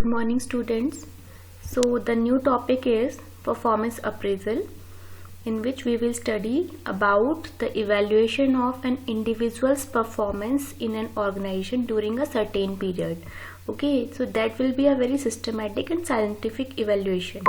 Good morning, students. So the new topic is performance appraisal, in which we will study about the evaluation of an individual's performance in an organization during a certain period. Okay, so that will be a very systematic and scientific evaluation.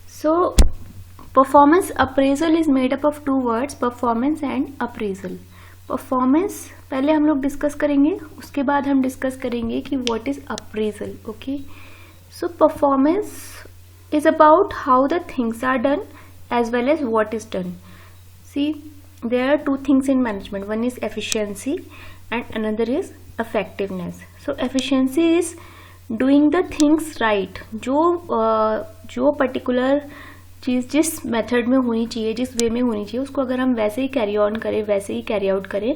So performance appraisal is made up of two words, performance and appraisal. Performance पहले हम लोग discuss करेंगे, उसके बाद हम discuss करेंगे कि what is appraisal. Okay, so performance is about how the things are done as well as what is done. See, there are two things in management. One is efficiency and another is effectiveness. So efficiency is doing the things right. जो particular चीज़ जिस method में होनी चाहिए, जिस वे में होनी चाहिए, उसको अगर हम वैसे ही कैरी ऑन करें, वैसे ही कैरी आउट करें,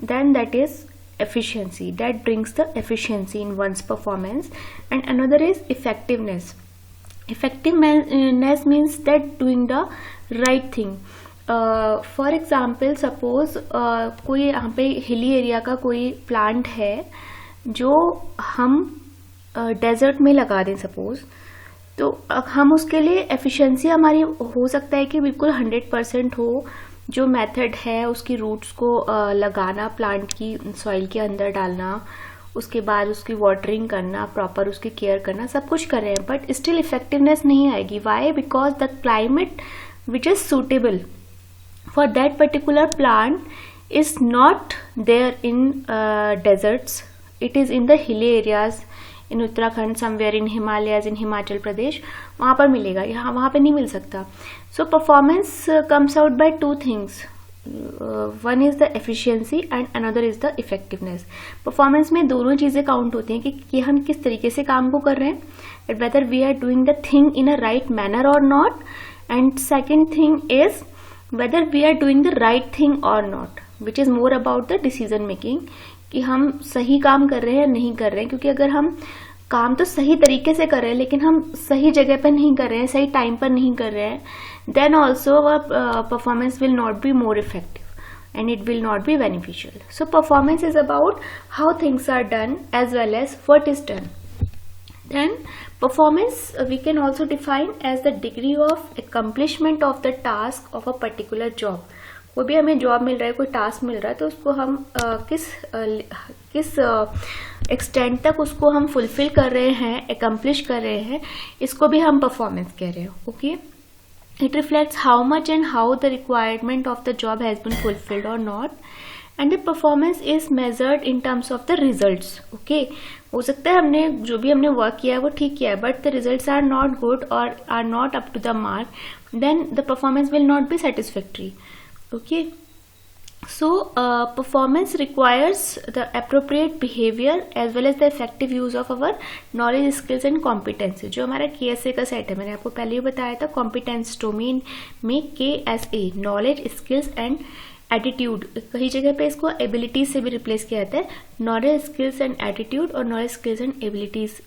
then that is efficiency. That brings the efficiency in one's performance. And another is effectiveness. Effectiveness means that doing the right thing. For example, suppose कोई यहाँ पे हिली एरिया का कोई plant है जो हम डेजर्ट में लगा दें सपोज, तो हम उसके लिए एफिशिएंसी हमारी हो सकता है कि बिल्कुल 100% हो. जो मेथड है उसकी रूट्स को लगाना, प्लांट की सॉइल के अंदर डालना, उसके बाद उसकी वाटरिंग करना, प्रॉपर उसकी केयर करना, सब कुछ कर रहे हैं, बट स्टिल इफेक्टिवनेस नहीं आएगी. Why? Because the climate which is suitable for that particular plant is not there in deserts. It is in the hilly areas, in Uttarakhand, somewhere in Himalayas, in Himachal Pradesh, वहाँ पर मिलेगा, यहाँ वहाँ पे नहीं मिल सकता. So performance comes out by two things. One is the efficiency and another is the effectiveness. Performance में दोनों चीजें काउंट होती हैं कि हम किस तरीके से काम को कर रहे हैं, whether we are doing the thing in a right manner और not. And second thing is whether we are doing the right thing और not, which is more about the decision making, कि हम सही काम कर रहे हैं या नहीं कर रहे हैं. क्योंकि अगर हम काम तो सही तरीके से कर रहे हैं लेकिन हम सही जगह पर नहीं कर रहे हैं, सही टाइम पर नहीं कर रहे हैं, then also our performance will not be more effective and it will not be beneficial. So performance is about how things are done as well as what is done. Then performance we can also define as the degree of accomplishment of the task of a particular job. कोई भी हमें job मिल रहा है, कोई task मिल रहा है, तो उसको हम किस एक्सटेंट तक उसको हम फुलफिल कर रहे हैं, एकम्प्लिश कर रहे हैं, इसको भी हम परफॉर्मेंस कह रहे हैं. Okay, it reflects how much and how the requirement of the job has been fulfilled और not. And the performance is measured in terms of the results. Okay, हो सकता है हमने जो भी हमने वर्क किया है वो ठीक किया है, but the results are not good और are not up to the mark, then the performance will not be satisfactory. Okay, so performance requires the appropriate behavior as well as the effective use of our knowledge, skills and competency. जो हमारा KSA का set है, मैंने आपको पहले ही बताया था, competence domain में KSA, knowledge, skills and attitude. कई जगह पे इसको एबिलिटीज से भी रिप्लेस किया जाता है. नॉलेज, स्किल्स एंड एटीट्यूड और नॉलेज, स्किल्स एंड एबिलिटीज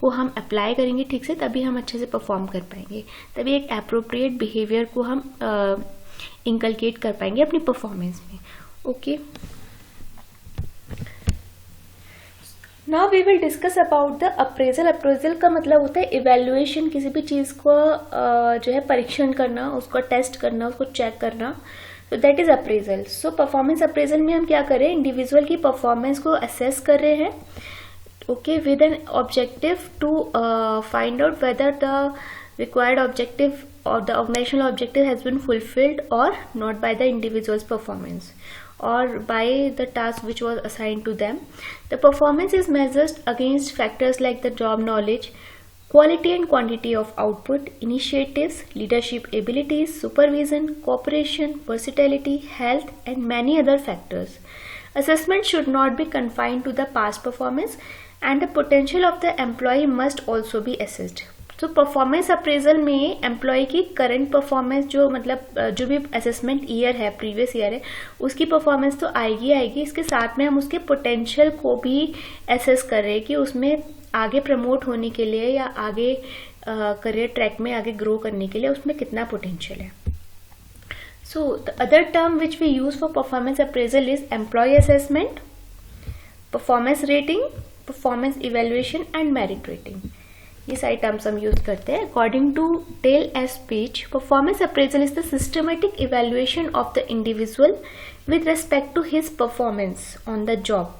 को हम अप्लाई करेंगे ठीक से, तभी हम अच्छे से परफॉर्म कर पाएंगे, तभी एक एप्रोप्रिएट बिहेवियर को हम इंकलकेट कर पाएंगे अपनी परफॉर्मेंस में. Okay, now we will discuss about the appraisal. Appraisal का मतलब होता है इवेल्युएशन, किसी भी चीज को जो है परीक्षण करना, उसको टेस्ट करना, उसको चेक करना. तो that is appraisal. So performance appraisal में हम क्या करें, इंडिविजुअल की परफॉर्मेंस को असेस कर रहे हैं. Okay, with an objective to find out whether the required objective or the organizational objective has been fulfilled or not by the individual's performance or by the task which was assigned to them. The performance is measured against factors like the job knowledge, quality and quantity of output, initiatives, leadership abilities, supervision, cooperation, versatility, health and many other factors. Assessment should not be confined to the past performance and the potential of the employee must also be assessed. तो performance appraisal में employ की current performance, जो मतलब जो भी assessment year है, previous year है, उसकी परफॉर्मेंस तो आएगी. इसके साथ में हम उसके पोटेंशियल को भी एसेस कर रहे हैं कि उसमें आगे प्रमोट होने के लिए या आगे करियर ट्रैक में आगे ग्रो करने के लिए उसमें कितना पोटेंशियल है. So the other term which we use for performance appraisal is employ assessment, performance rating, performance evaluation and merit rating, ये सारे टर्म्स हम यूज करते हैं. According to Dale S Page, performance appraisal is the systematic evaluation of the individual with respect to his performance on the job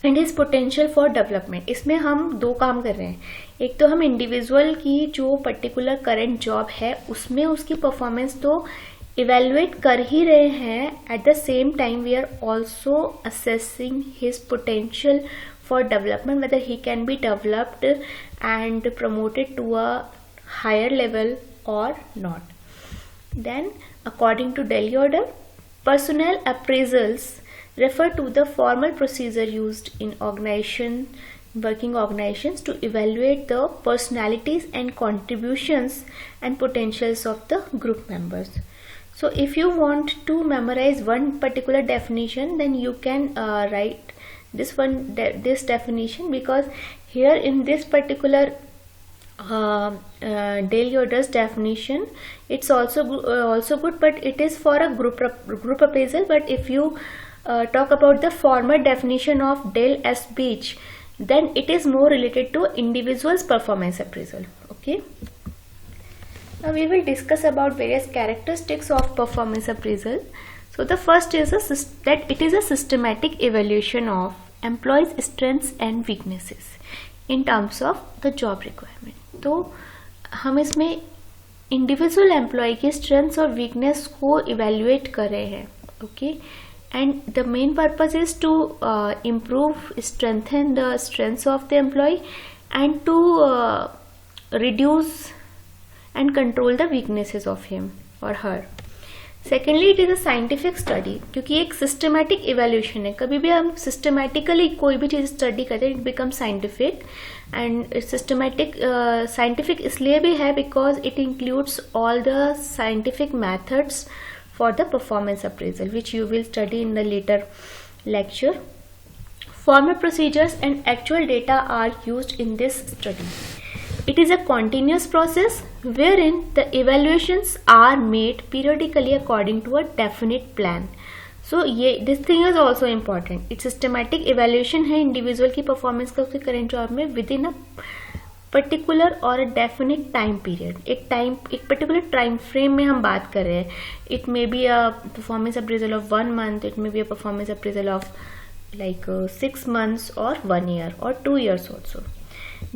and his potential for development. इसमें हम दो काम कर रहे हैं. एक तो हम इंडिविजुअल की जो पर्टिकुलर करंट जॉब है उसमें उसकी परफॉर्मेंस तो इवेल्युएट कर ही रहे हैं. At the same time we are also assessing his potential for development, whether he can be developed and promoted to a higher level और not. Then according to daily order, personnel appraisals refer to the formal procedure used in working organizations to evaluate the personalities and contributions and potentials of the group members. So if you want to memorize one particular definition, then you can write this definition, because here in this particular Dale Yoder's definition, it's also good, but it is for a group appraisal. But if you talk about the former definition of Dale S. Beach, then it is more related to individual's performance appraisal. Okay. Now we will discuss about various characteristics of performance appraisal. So the first is that it is a systematic evaluation of employees' strengths and weaknesses in terms of the job requirement. तो हम इसमें individual employee की strengths और weakness को evaluate कर रहे हैं. Okay, and the main purpose is to improve, strengthen the strengths of the employee and to reduce and control the weaknesses of him और her. Secondly, it is a scientific study, क्योंकि एक systematic evaluation है. कभी भी हम systematically कोई भी चीज स्टडी करते हैं, it become scientific. And systematic scientific इसलिए भी है because it includes all the scientific methods for the performance appraisal, which you will study in the later lecture. Formal procedures and actual data are used in this study. It is a continuous process wherein the evaluations are made periodically according to a definite plan. So this thing is also important. It's systematic evaluation है individual की performance का उसके current job में within a particular or a definite time period. एक particular time frame में हम बात कर रहे हैं. It may be a performance appraisal of 1 month. It may be a performance appraisal of like 6 months or 1 year or 2 years also.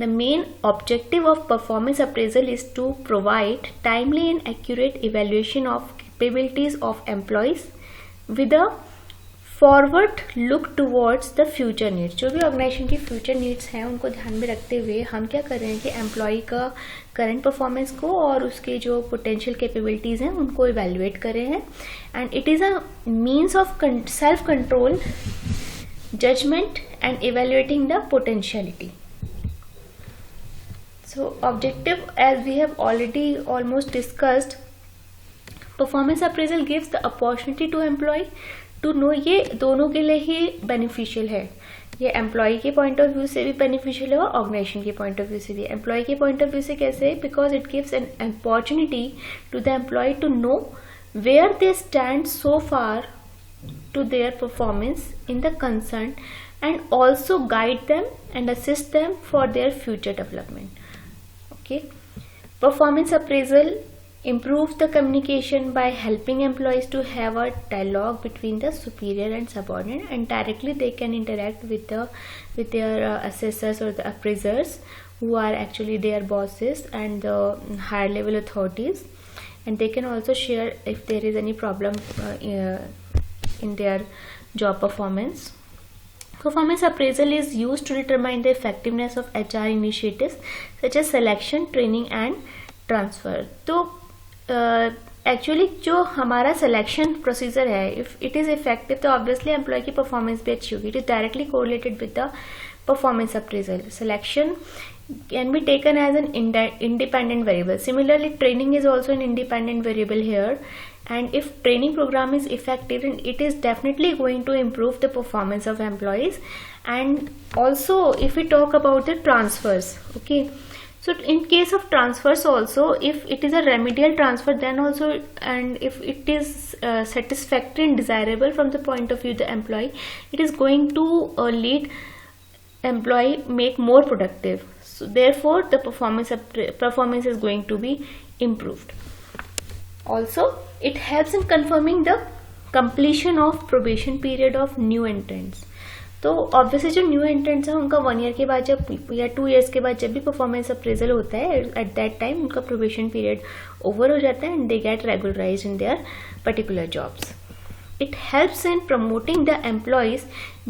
The main objective of performance appraisal is to provide timely and accurate evaluation of capabilities of employees with a forward look towards the future needs. जो भी organisation की future needs हैं उनको ध्यान में रखते हुए हम क्या कर रहे हैं कि एम्प्लॉय का करंट परफॉर्मेंस को और उसके जो पोटेंशियल कैपेबिलिटीज हैं उनको इवेल्युएट कर रहे हैं. And it is a means of self control, judgment and evaluating the potentiality. So objective, as we have already almost discussed, performance appraisal gives the opportunity to employee to know. ये दोनों के लिए ही beneficial है. ये employ के point of view से भी beneficial है और ऑर्गेनाइजेशन के पॉइंट ऑफ व्यू से भी. एम्प्लॉय के पॉइंट ऑफ व्यू से कैसे? Because it gives an opportunity to the employ to know where they stand so far to their performance in the concern and also guide them and assist them for their future development. Okay, performance appraisal improves the communication by helping employees to have a dialogue between the superior and subordinate, and directly they can interact with their assessors or the appraisers who are actually their bosses and the higher level authorities, and they can also share if there is any problem in their job performance. Performance appraisal is used to determine the effectiveness of HR initiatives such as selection, training and transfer. तो actually जो हमारा selection procedure है, if it is effective तो obviously employ की performance भी अच्छी होगी. It is directly correlated with the performance appraisal. Selection can be taken as an independent variable. Similarly, training is also an independent variable here, and if training program is effective, then it is definitely going to improve the performance of employees. And also if we talk about the transfers, okay, So in case of transfers also, if it is a remedial transfer, then also, and if it is satisfactory and desirable from the point of view the employee, it is going to lead employee make more productive. So therefore the performance is going to be improved. Also it helps in confirming the completion of probation period of new entrants. तो obviously जो new entrants हैं उनका 1 year के बाद जब या 2 years के बाद जब भी परफॉर्मेंस अप्रेजल होता है, एट दैट टाइम उनका प्रोबेशन पीरियड ओवर हो जाता है and they get regularised in their particular jobs. It helps in promoting the employees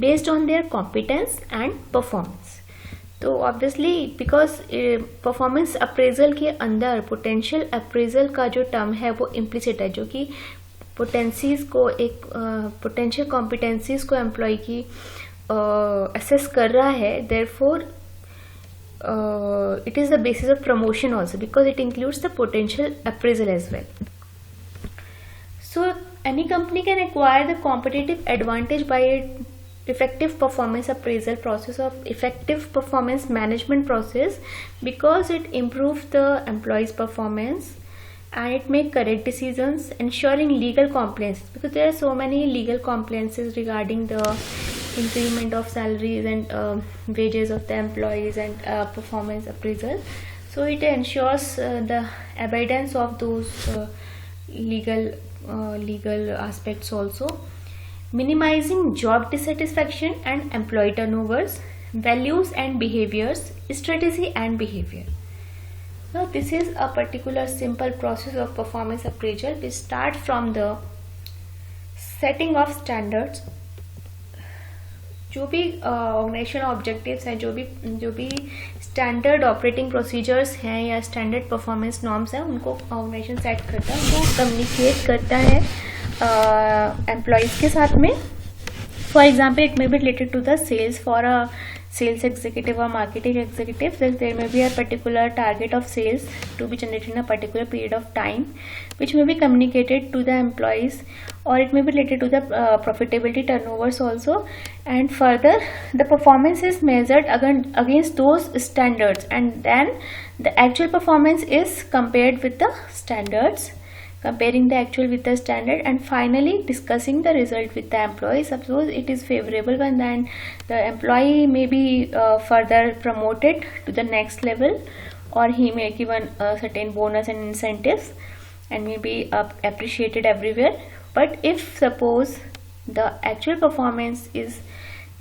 based on their competence and performance. तो ऑब्वियसली बिकॉज परफॉर्मेंस अप्रेजल के अंदर potential appraisal का जो term है वो इम्प्लिसिट है, जो कि पोटेंसीज को एक पोटेंशियल कॉम्पिटेंसीज को एम्प्लॉय की assess कर रहा है. therefore it is the basis of promotion also because it includes the potential appraisal as well. So any company can acquire the competitive advantage by effective performance appraisal process or effective performance management process because it improves the employee's performance and it make correct decisions, ensuring legal compliance, because there are so many legal compliances regarding the increment of salaries and wages of the employees and performance appraisal. So it ensures the abidance of those legal aspects also. Minimizing job dissatisfaction and employee turnovers, values and behaviors, strategy and behavior. Now this is a particular simple process of performance appraisal. We start from the setting of standards. जो भी organisation objectives हैं, जो भी standard operating procedures हैं या standard performance norms हैं, उनको organisation set करता है, उनको कम्युनिकेट करता है एम्प्लॉयज़ के साथ में. For example it may be related to the sales. For a sales executive or marketing executive, then there may be a particular target of sales to be generated in a particular period of time, which may be communicated to the employees, or it may be related to the profitability turnovers also. And further, the performance is measured against those standards, and then the actual performance is compared with the standards, comparing the actual with the standard, and finally discussing the result with the employee. Suppose it is favorable one, then the employee may be further promoted to the next level, or he may given a certain bonus and incentives and may be appreciated everywhere. But if suppose the actual performance is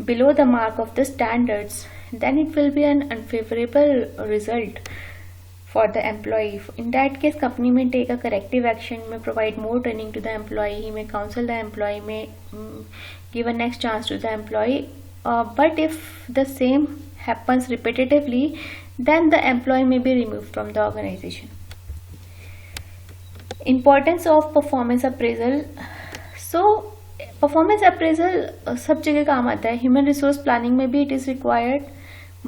below the mark of the standards, then it will be an unfavorable result for the employee. In that case, company may take a corrective action, may provide more training to the employee, he may counsel the employee, may give a next chance to the employee. But if the same happens repetitively, then the employee may be removed from the organization. Importance of performance appraisal. So performance appraisal सब जगह काम आता है. Human resource planning में भी it is required.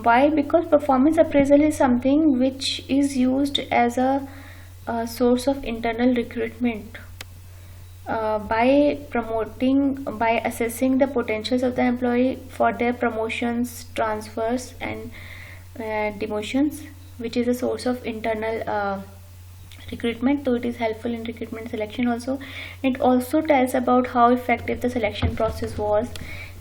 Why? Because performance appraisal is something which is used as a source of internal recruitment by assessing the potentials of the employee for their promotions, transfers and demotions, which is a source of internal recruitment. So it is helpful in recruitment selection also. It also tells about how effective the selection process was.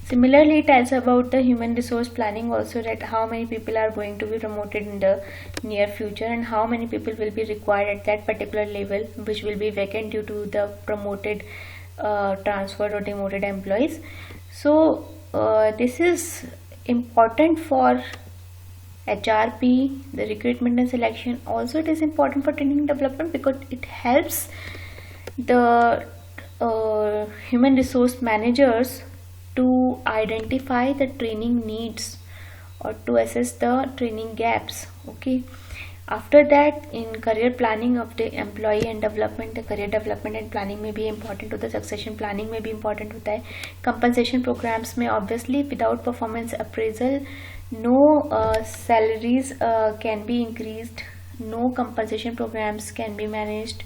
Similarly, it tells about the human resource planning also, that how many people are going to be promoted in the near future and how many people will be required at that particular level, which will be vacant due to the promoted, transferred or demoted employees. So this is important for HRP, the recruitment and selection. Also it is important for training and development because it helps the human resource managers to identify the training needs or to assess the training gaps. Okay, after that, in career planning of the employee and development, the career development and planning may be important, to the succession planning may be important होता है. Compensation programs में obviously without performance appraisal no salaries can be increased, no compensation programs can be managed.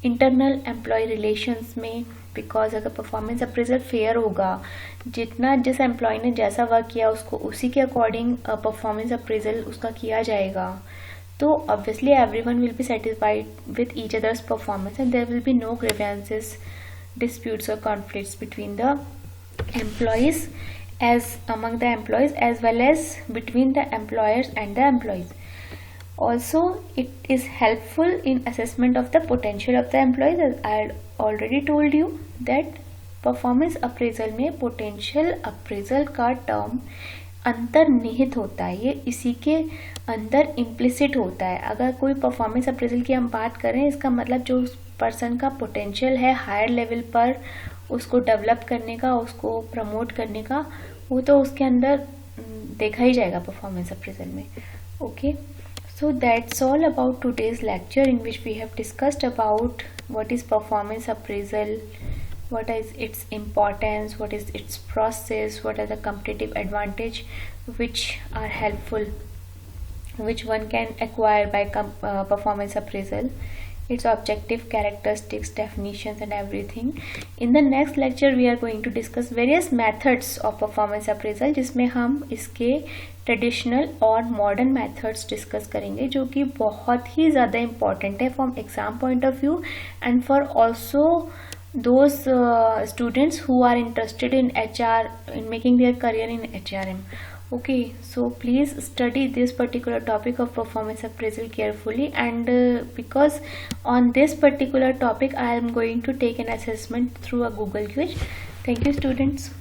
Internal employ relations में, बिकॉज अगर performance appraisal fair होगा, जितना जिस employ ने जैसा वर्क किया उसको उसी के अकॉर्डिंग परफॉर्मेंस अप्रेजल उसका किया जाएगा, So obviously everyone will be satisfied with each other's performance, and there will be no grievances, disputes or conflicts between the employees, as among the employees, as well as between the employers and the employees. Also, it is helpful in assessment of the potential of the employees, as I had already told you that performance appraisal में potential appraisal का term अंतर्निहित होता है, ये इसी के अंदर implicit होता है. अगर कोई परफॉर्मेंस अप्रेजल की हम बात करें, इसका मतलब जो पर्सन का पोटेंशियल है हायर लेवल पर उसको डेवलप करने का, उसको प्रमोट करने का, वो तो उसके अंदर देखा ही जाएगा परफॉर्मेंस अप्रेजल में. Okay, so that's all about today's lecture, in which we have discussed about what is performance appraisal, what is its importance, what is its process, what are the competitive advantage which are helpful, which one can acquire by performance appraisal, its objective characteristics, definitions and everything. In the next lecture we are going to discuss various methods of performance appraisal, जिसमें हम इसके traditional और modern methods discuss करेंगे, जो कि बहुत ही ज़्यादा important है from exam point of view and for also those students who are interested in HR, in making their career in HRM. Okay, so please study this particular topic of performance appraisal carefully, and because on this particular topic I am going to take an assessment through a Google quiz. Thank you students.